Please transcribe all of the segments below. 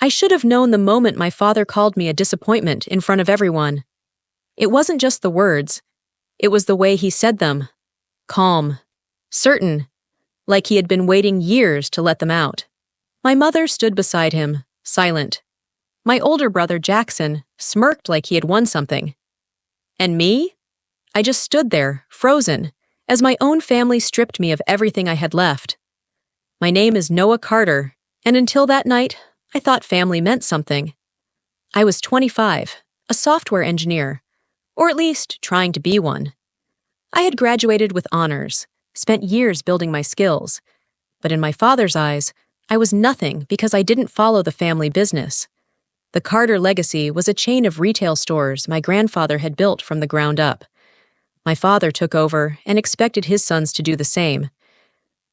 I should have known the moment my father called me a disappointment in front of everyone. It wasn't just the words. It was the way he said them. Calm. Certain. Like he had been waiting years to let them out. My mother stood beside him, silent. My older brother, Jackson, smirked like he had won something. And me? I just stood there, frozen, as my own family stripped me of everything I had left. My name is Noah Carter, and until that night, I thought family meant something. I was 25, a software engineer, or at least trying to be one. I had graduated with honors, spent years building my skills, but in my father's eyes, I was nothing because I didn't follow the family business. The Carter legacy was a chain of retail stores my grandfather had built from the ground up. My father took over and expected his sons to do the same.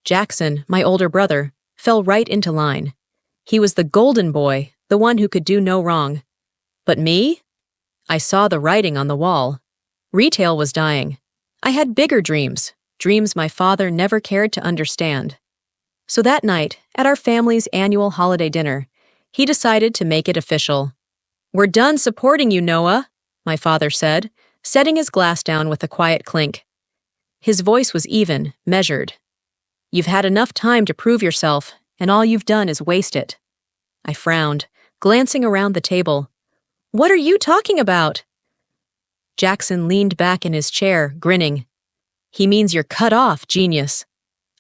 Jackson, my older brother, fell right into line. He was the golden boy, the one who could do no wrong. But me? I saw the writing on the wall. Retail was dying. I had bigger dreams, dreams my father never cared to understand. So that night, at our family's annual holiday dinner, he decided to make it official. "We're done supporting you, Noah," my father said, setting his glass down with a quiet clink. His voice was even, measured. "You've had enough time to prove yourself, and all you've done is waste it." I frowned, glancing around the table. "What are you talking about?" Jackson leaned back in his chair, grinning. "He means you're cut off, genius."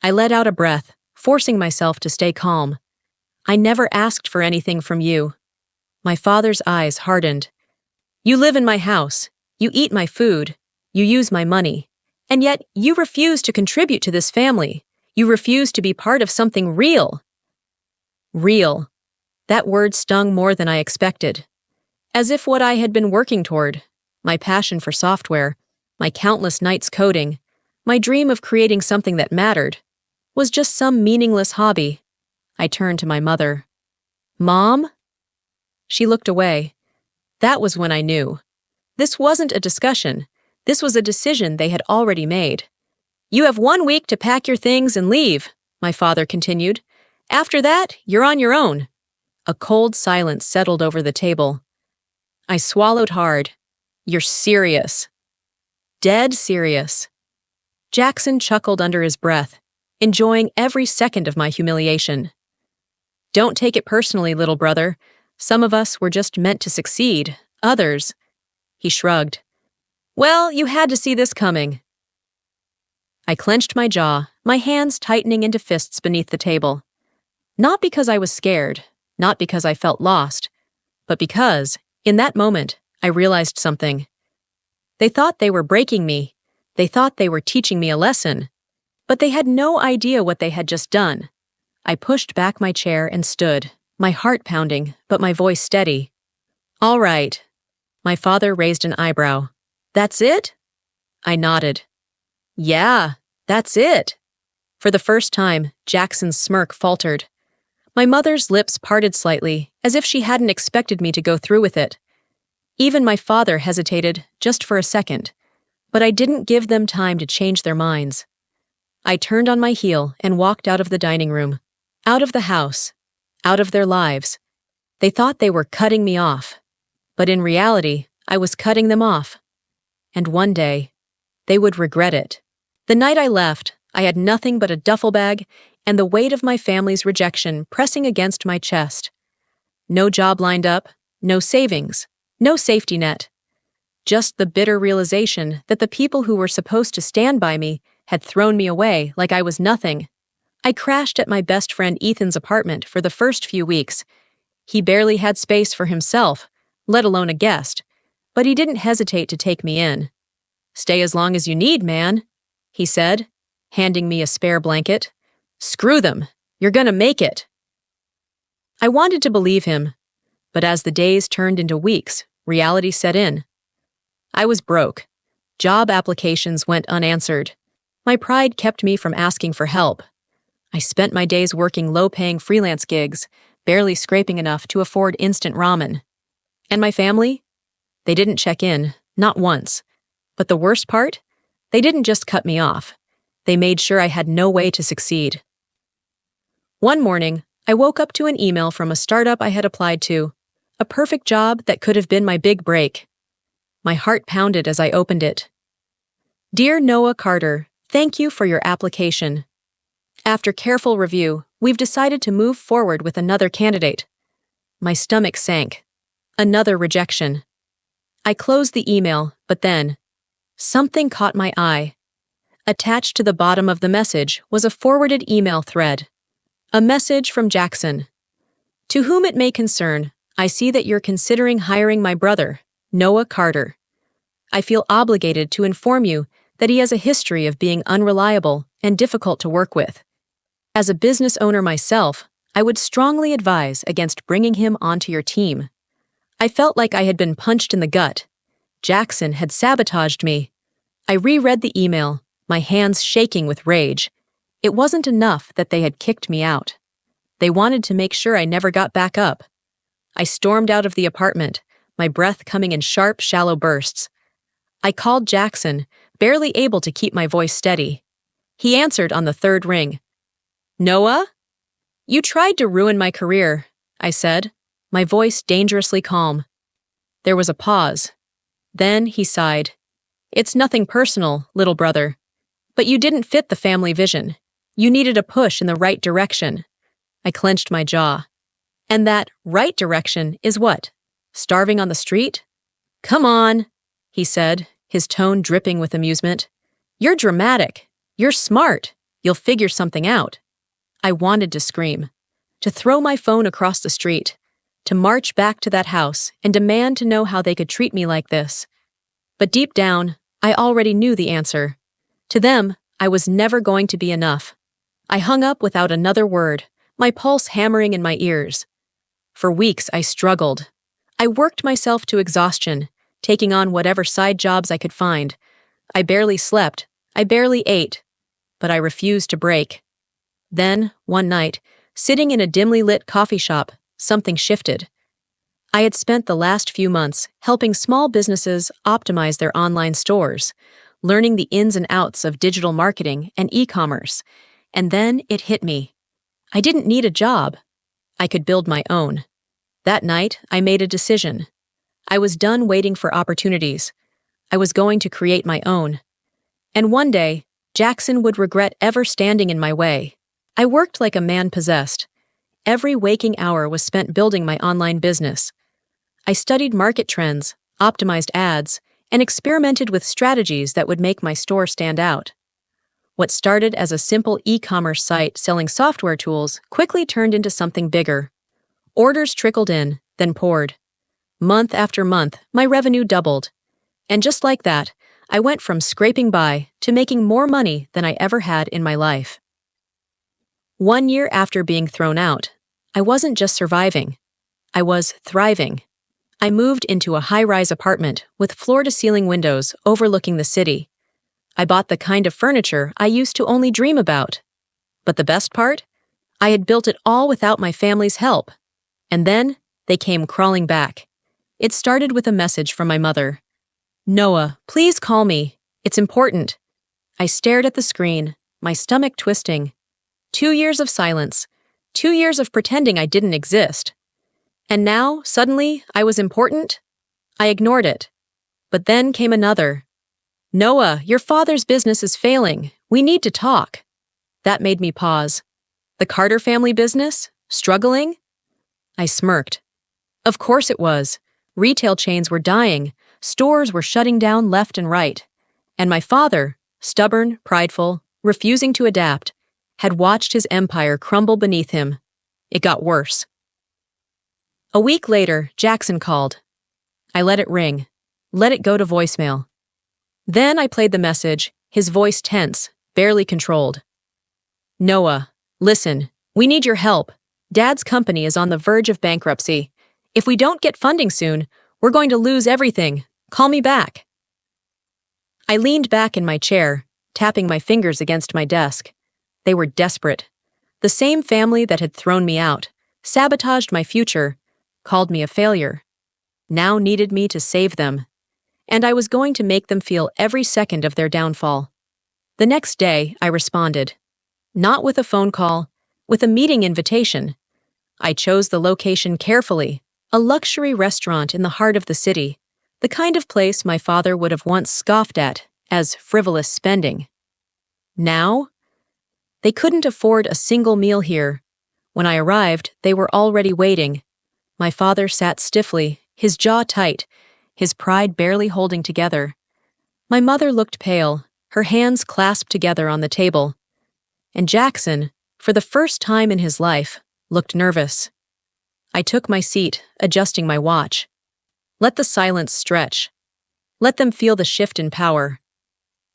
I let out a breath, forcing myself to stay calm. "I never asked for anything from you." My father's eyes hardened. "You live in my house. You eat my food. You use my money. And yet you refuse to contribute to this family. You refuse to be part of something real." Real. That word stung more than I expected. As if what I had been working toward, my passion for software, my countless nights coding, my dream of creating something that mattered, was just some meaningless hobby. I turned to my mother. "Mom?" She looked away. That was when I knew. This wasn't a discussion. This was a decision they had already made. "You have 1 week to pack your things and leave," my father continued. "After that, you're on your own." A cold silence settled over the table. I swallowed hard. "You're serious." "Dead serious." Jackson chuckled under his breath, enjoying every second of my humiliation. "Don't take it personally, little brother. Some of us were just meant to succeed. Others—" He shrugged. "Well, you had to see this coming." I clenched my jaw, my hands tightening into fists beneath the table. Not because I was scared, not because I felt lost, but because, in that moment, I realized something. They thought they were breaking me. They thought they were teaching me a lesson. But they had no idea what they had just done. I pushed back my chair and stood, my heart pounding, but my voice steady. "All right." My father raised an eyebrow. "That's it?" I nodded. "Yeah, that's it." For the first time, Jackson's smirk faltered. My mother's lips parted slightly, as if she hadn't expected me to go through with it. Even my father hesitated, just for a second, but I didn't give them time to change their minds. I turned on my heel and walked out of the dining room, out of the house, out of their lives. They thought they were cutting me off, but in reality, I was cutting them off. And one day, they would regret it. The night I left, I had nothing but a duffel bag and the weight of my family's rejection pressing against my chest. No job lined up, no savings, no safety net. Just the bitter realization that the people who were supposed to stand by me had thrown me away like I was nothing. I crashed at my best friend Ethan's apartment for the first few weeks. He barely had space for himself, let alone a guest, but he didn't hesitate to take me in. "Stay as long as you need, man," he said, handing me a spare blanket. "Screw them. You're gonna make it." I wanted to believe him, but as the days turned into weeks, reality set in. I was broke. Job applications went unanswered. My pride kept me from asking for help. I spent my days working low-paying freelance gigs, barely scraping enough to afford instant ramen. And my family? They didn't check in, not once. But the worst part? They didn't just cut me off. They made sure I had no way to succeed. One morning, I woke up to an email from a startup I had applied to. A perfect job that could have been my big break. My heart pounded as I opened it. Dear Noah Carter, thank you for your application. After careful review, we've decided to move forward with another candidate. My stomach sank. Another rejection. I closed the email, but then, something caught my eye. Attached to the bottom of the message was a forwarded email thread. A message from Jackson. To whom it may concern, I see that you're considering hiring my brother, Noah Carter. I feel obligated to inform you that he has a history of being unreliable and difficult to work with. As a business owner myself, I would strongly advise against bringing him onto your team. I felt like I had been punched in the gut. Jackson had sabotaged me. I reread the email, my hands shaking with rage. It wasn't enough that they had kicked me out. They wanted to make sure I never got back up. I stormed out of the apartment, my breath coming in sharp, shallow bursts. I called Jackson, barely able to keep my voice steady. He answered on the third ring. Noah? You tried to ruin my career, I said, my voice dangerously calm. There was a pause. Then he sighed. It's nothing personal, little brother. But you didn't fit the family vision. You needed a push in the right direction. I clenched my jaw. And that right direction is what? Starving on the street? Come on, he said, his tone dripping with amusement. You're dramatic. You're smart. You'll figure something out. I wanted to scream, to throw my phone across the street, to march back to that house and demand to know how they could treat me like this. But deep down, I already knew the answer. To them, I was never going to be enough. I hung up without another word, my pulse hammering in my ears. For weeks, I struggled. I worked myself to exhaustion, taking on whatever side jobs I could find. I barely slept. I barely ate. But I refused to break. Then, one night, sitting in a dimly lit coffee shop, something shifted. I had spent the last few months helping small businesses optimize their online stores, learning the ins and outs of digital marketing and e-commerce, and then it hit me. I didn't need a job. I could build my own. That night, I made a decision. I was done waiting for opportunities. I was going to create my own. And one day, Jackson would regret ever standing in my way. I worked like a man possessed. Every waking hour was spent building my online business. I studied market trends, optimized ads, and experimented with strategies that would make my store stand out. What started as a simple e-commerce site selling software tools quickly turned into something bigger. Orders trickled in, then poured. Month after month, my revenue doubled. And just like that, I went from scraping by to making more money than I ever had in my life. 1 year after being thrown out, I wasn't just surviving. I was thriving. I moved into a high-rise apartment with floor-to-ceiling windows overlooking the city. I bought the kind of furniture I used to only dream about. But the best part? I had built it all without my family's help. And then, they came crawling back. It started with a message from my mother. Noah, please call me. It's important. I stared at the screen, my stomach twisting. 2 years of silence. 2 years of pretending I didn't exist. And now, suddenly, I was important? I ignored it. But then came another. Noah, your father's business is failing. We need to talk. That made me pause. The Carter family business? Struggling? I smirked. Of course it was. Retail chains were dying. Stores were shutting down left and right. And my father, stubborn, prideful, refusing to adapt, had watched his empire crumble beneath him. It got worse. A week later, Jackson called. I let it ring. Let it go to voicemail. Then I played the message, his voice tense, barely controlled. Noah, listen, we need your help. Dad's company is on the verge of bankruptcy. If we don't get funding soon, we're going to lose everything. Call me back. I leaned back in my chair, tapping my fingers against my desk. They were desperate. The same family that had thrown me out, sabotaged my future, called me a failure, now needed me to save them. And I was going to make them feel every second of their downfall. The next day, I responded. Not with a phone call, with a meeting invitation. I chose the location carefully, a luxury restaurant in the heart of the city, the kind of place my father would have once scoffed at as frivolous spending. Now, they couldn't afford a single meal here. When I arrived, they were already waiting. My father sat stiffly, his jaw tight, his pride barely holding together. My mother looked pale, her hands clasped together on the table. And Jackson, for the first time in his life, looked nervous. I took my seat, adjusting my watch. Let the silence stretch. Let them feel the shift in power.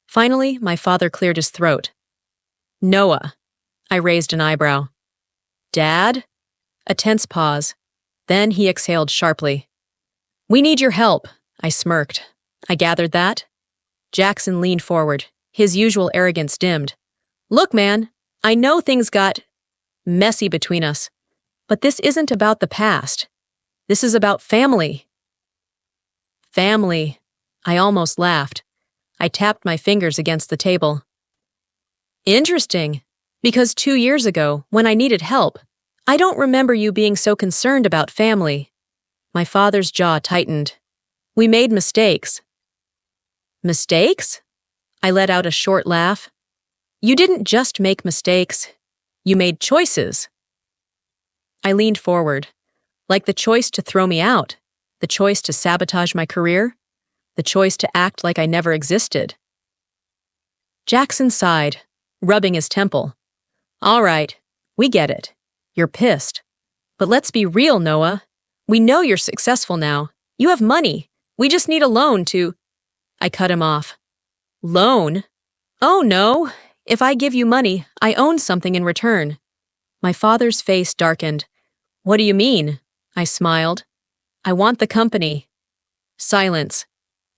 Finally, my father cleared his throat. Noah. I raised an eyebrow. Dad? A tense pause. Then he exhaled sharply. We need your help, I smirked. I gathered that. Jackson leaned forward, his usual arrogance dimmed. Look, man, I know things got messy between us, but this isn't about the past. This is about family. Family. I almost laughed. I tapped my fingers against the table. Interesting, because 2 years ago, when I needed help, I don't remember you being so concerned about family. My father's jaw tightened. We made mistakes. Mistakes? I let out a short laugh. You didn't just make mistakes. You made choices. I leaned forward, like the choice to throw me out, the choice to sabotage my career, the choice to act like I never existed. Jackson sighed, rubbing his temple. All right, we get it. You're pissed. But let's be real, Noah. We know you're successful now. You have money. We just need a loan to... I cut him off. Loan? Oh, no. If I give you money, I own something in return. My father's face darkened. What do you mean? I smiled. I want the company. Silence.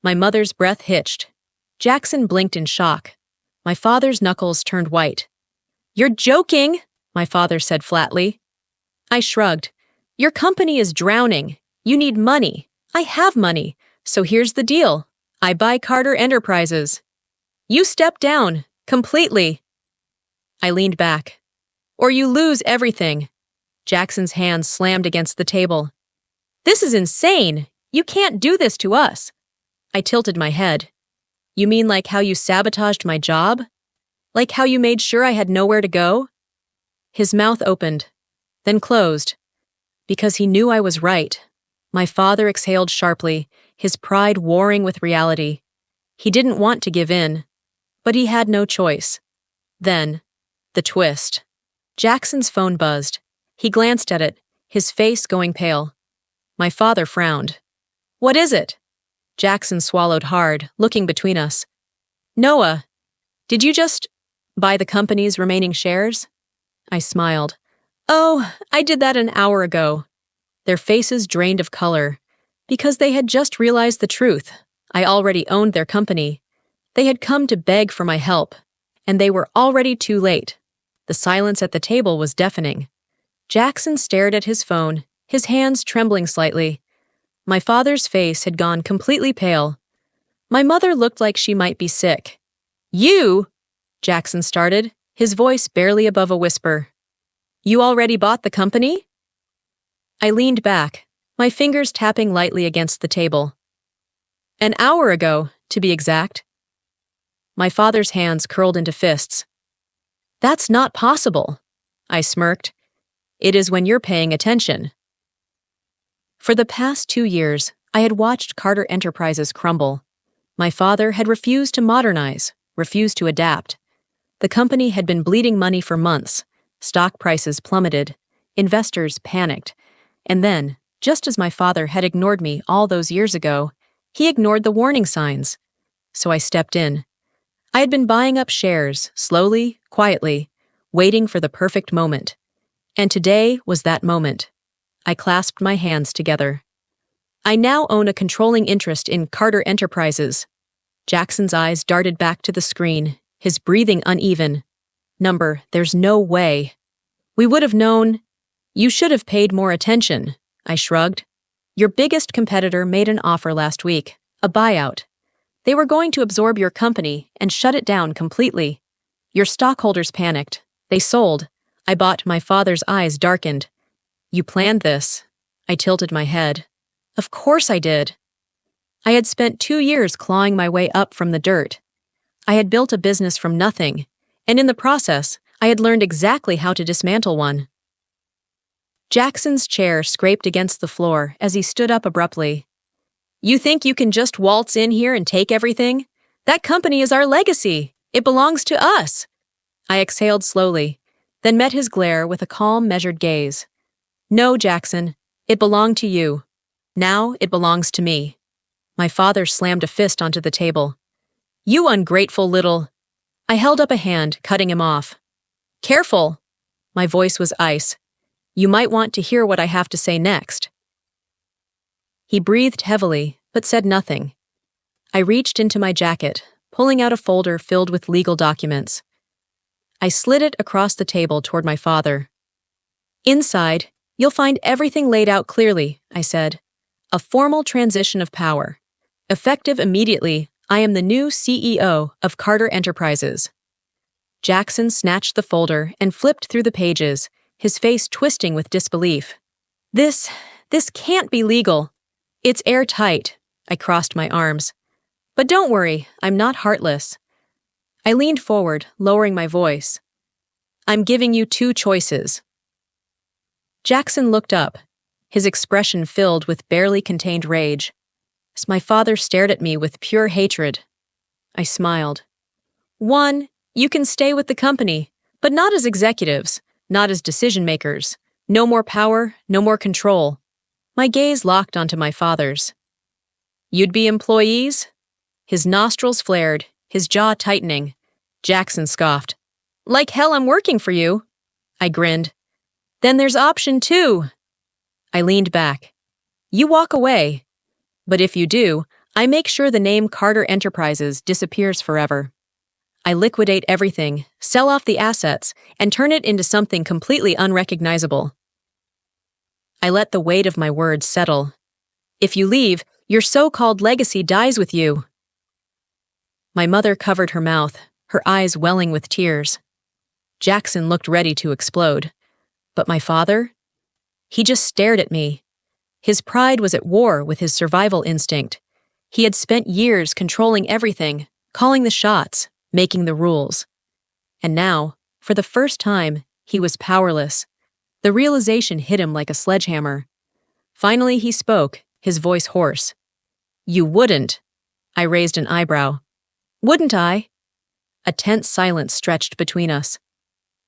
My mother's breath hitched. Jackson blinked in shock. My father's knuckles turned white. You're joking, my father said flatly. I shrugged. Your company is drowning. You need money. I have money. So here's the deal. I buy Carter Enterprises. You step down, completely. I leaned back. Or you lose everything. Jackson's hands slammed against the table. This is insane. You can't do this to us. I tilted my head. You mean like how you sabotaged my job? Like how you made sure I had nowhere to go? His mouth opened, then closed. Because he knew I was right. My father exhaled sharply, his pride warring with reality. He didn't want to give in, but he had no choice. Then, the twist. Jackson's phone buzzed. He glanced at it, his face going pale. My father frowned. What is it? Jackson swallowed hard, looking between us. Noah, did you just buy the company's remaining shares? I smiled. Oh, I did that an hour ago. Their faces drained of color, because they had just realized the truth. I already owned their company. They had come to beg for my help, and they were already too late. The silence at the table was deafening. Jackson stared at his phone, his hands trembling slightly. My father's face had gone completely pale. My mother looked like she might be sick. You? Jackson started, his voice barely above a whisper. You already bought the company? I leaned back, my fingers tapping lightly against the table. An hour ago, to be exact. My father's hands curled into fists. That's not possible, I smirked. It is when you're paying attention. For the past 2 years, I had watched Carter Enterprises crumble. My father had refused to modernize, refused to adapt. The company had been bleeding money for months. Stock prices plummeted. Investors panicked. And then, just as my father had ignored me all those years ago, he ignored the warning signs. So I stepped in. I had been buying up shares, slowly, quietly, waiting for the perfect moment. And today was that moment. I clasped my hands together. I now own a controlling interest in Carter Enterprises. Jackson's eyes darted back to the screen, his breathing uneven. There's no way. We would have known. You should have paid more attention, I shrugged. Your biggest competitor made an offer last week, a buyout. They were going to absorb your company and shut it down completely. Your stockholders panicked. They sold. I bought. My father's eyes darkened. You planned this. I tilted my head. Of course I did. I had spent 2 years clawing my way up from the dirt. I had built a business from nothing, and in the process, I had learned exactly how to dismantle one. Jackson's chair scraped against the floor as he stood up abruptly. You think you can just waltz in here and take everything? That company is our legacy. It belongs to us. I exhaled slowly, then met his glare with a calm, measured gaze. No, Jackson, it belonged to you. Now it belongs to me. My father slammed a fist onto the table. You ungrateful little... I held up a hand, cutting him off. Careful! My voice was ice. You might want to hear what I have to say next. He breathed heavily, but said nothing. I reached into my jacket, pulling out a folder filled with legal documents. I slid it across the table toward my father. Inside, you'll find everything laid out clearly, I said. A formal transition of power. Effective immediately, I am the new CEO of Carter Enterprises. Jackson snatched the folder and flipped through the pages, his face twisting with disbelief. This can't be legal. It's airtight. I crossed my arms. But don't worry, I'm not heartless. I leaned forward, lowering my voice. I'm giving you 2 choices. Jackson looked up, his expression filled with barely contained rage. As my father stared at me with pure hatred, I smiled. 1, you can stay with the company, but not as executives, not as decision-makers. No more power, no more control. My gaze locked onto my father's. You'd be employees? His nostrils flared, his jaw tightening. Jackson scoffed. Like hell I'm working for you. I grinned. Then there's option 2. I leaned back. You walk away. But if you do, I make sure the name Carter Enterprises disappears forever. I liquidate everything, sell off the assets, and turn it into something completely unrecognizable. I let the weight of my words settle. If you leave, your so-called legacy dies with you. My mother covered her mouth, her eyes welling with tears. Jackson looked ready to explode. But my father? He just stared at me. His pride was at war with his survival instinct. He had spent years controlling everything, calling the shots, making the rules. And now, for the first time, he was powerless. The realization hit him like a sledgehammer. Finally he spoke, his voice hoarse. You wouldn't. I raised an eyebrow. Wouldn't I? A tense silence stretched between us.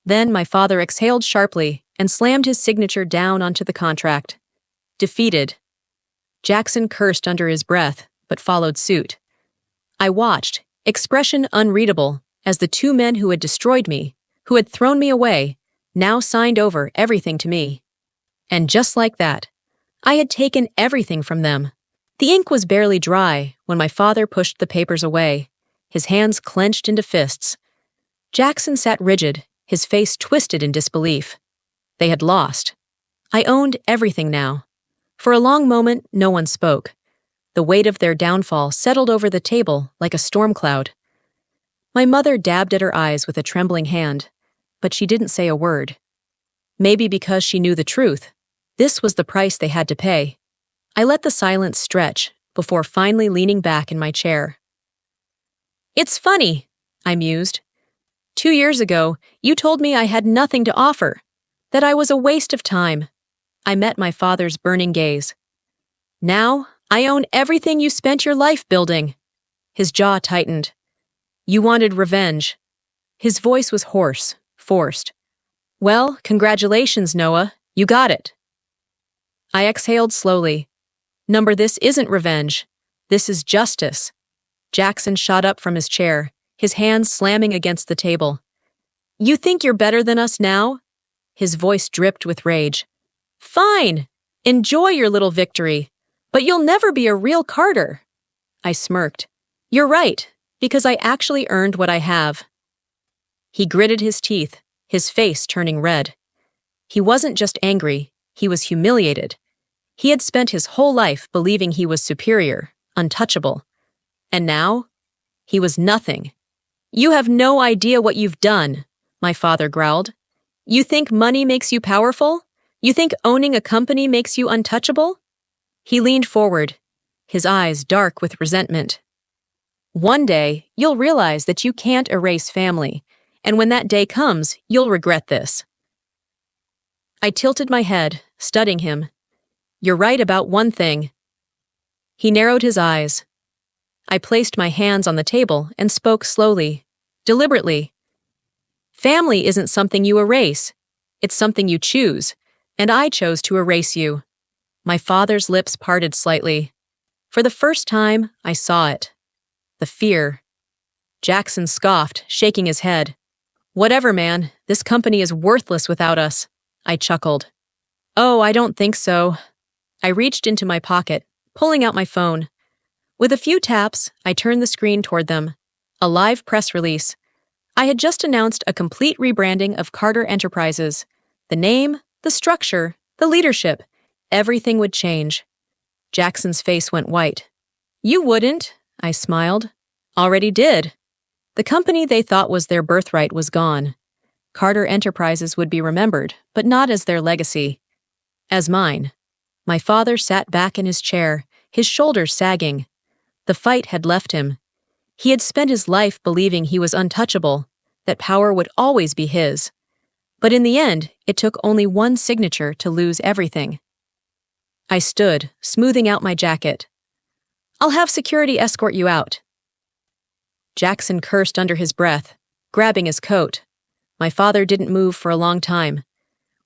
Then my father exhaled sharply and slammed his signature down onto the contract. Defeated. Jackson cursed under his breath, but followed suit. I watched, expression unreadable, as the 2 men who had destroyed me, who had thrown me away, now signed over everything to me. And just like that, I had taken everything from them. The ink was barely dry when my father pushed the papers away, his hands clenched into fists. Jackson sat rigid, his face twisted in disbelief. They had lost. I owned everything now. For a long moment, no one spoke. The weight of their downfall settled over the table like a storm cloud. My mother dabbed at her eyes with a trembling hand, but she didn't say a word. Maybe because she knew the truth. This was the price they had to pay. I let the silence stretch before finally leaning back in my chair. It's funny, I mused. 2 years ago, you told me I had nothing to offer, that I was a waste of time. I met my father's burning gaze. Now, I own everything you spent your life building. His jaw tightened. You wanted revenge. His voice was hoarse, forced. Well, congratulations, Noah. You got it. I exhaled slowly. Number, this isn't revenge. This is justice. Jackson shot up from his chair, his hands slamming against the table. You think you're better than us now? His voice dripped with rage. Fine. Enjoy your little victory. But you'll never be a real Carter. I smirked. You're right, because I actually earned what I have. He gritted his teeth, his face turning red. He wasn't just angry, he was humiliated. He had spent his whole life believing he was superior, untouchable. And now, he was nothing. You have no idea what you've done, my father growled. You think money makes you powerful? You think owning a company makes you untouchable? He leaned forward, his eyes dark with resentment. One day, you'll realize that you can't erase family, and when that day comes, you'll regret this. I tilted my head, studying him. You're right about one thing. He narrowed his eyes. I placed my hands on the table and spoke slowly, deliberately. Family isn't something you erase. It's something you choose, and I chose to erase you. My father's lips parted slightly. For the first time, I saw it. The fear. Jackson scoffed, shaking his head. Whatever, man, this company is worthless without us. I chuckled. Oh, I don't think so. I reached into my pocket, pulling out my phone. With a few taps, I turned the screen toward them. A live press release. I had just announced a complete rebranding of Carter Enterprises. The name, the structure, the leadership. Everything would change. Jackson's face went white. You wouldn't, I smiled. Already did. The company they thought was their birthright was gone. Carter Enterprises would be remembered, but not as their legacy. As mine. My father sat back in his chair, his shoulders sagging. The fight had left him. He had spent his life believing he was untouchable, that power would always be his. But in the end, it took only one signature to lose everything. I stood, smoothing out my jacket. I'll have security escort you out. Jackson cursed under his breath, grabbing his coat. My father didn't move for a long time.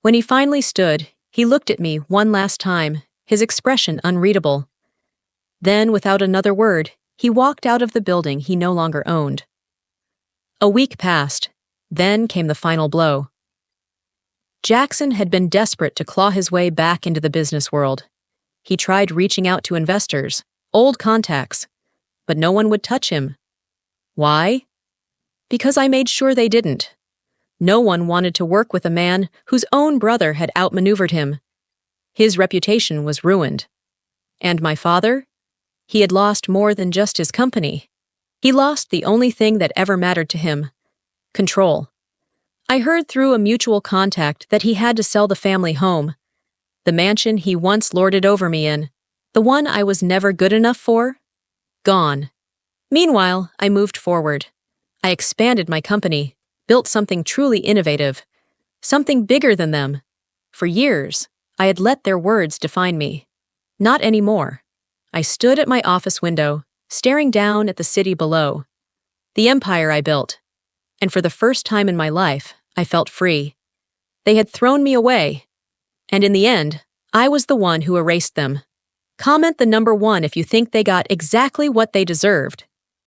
When he finally stood, he looked at me one last time, his expression unreadable. Then, without another word, he walked out of the building he no longer owned. A week passed. Then came the final blow. Jackson had been desperate to claw his way back into the business world. He tried reaching out to investors, old contacts, but no one would touch him. Why? Because I made sure they didn't. No one wanted to work with a man whose own brother had outmaneuvered him. His reputation was ruined. And my father? He had lost more than just his company. He lost the only thing that ever mattered to him: control. I heard through a mutual contact that he had to sell the family home. The mansion he once lorded over me in, the one I was never good enough for, gone. Meanwhile, I moved forward. I expanded my company, built something truly innovative, something bigger than them. For years, I had let their words define me. Not anymore. I stood at my office window, staring down at the city below. The empire I built. And for the first time in my life, I felt free. They had thrown me away. And in the end, I was the one who erased them. Comment the number 1 if you think they got exactly what they deserved.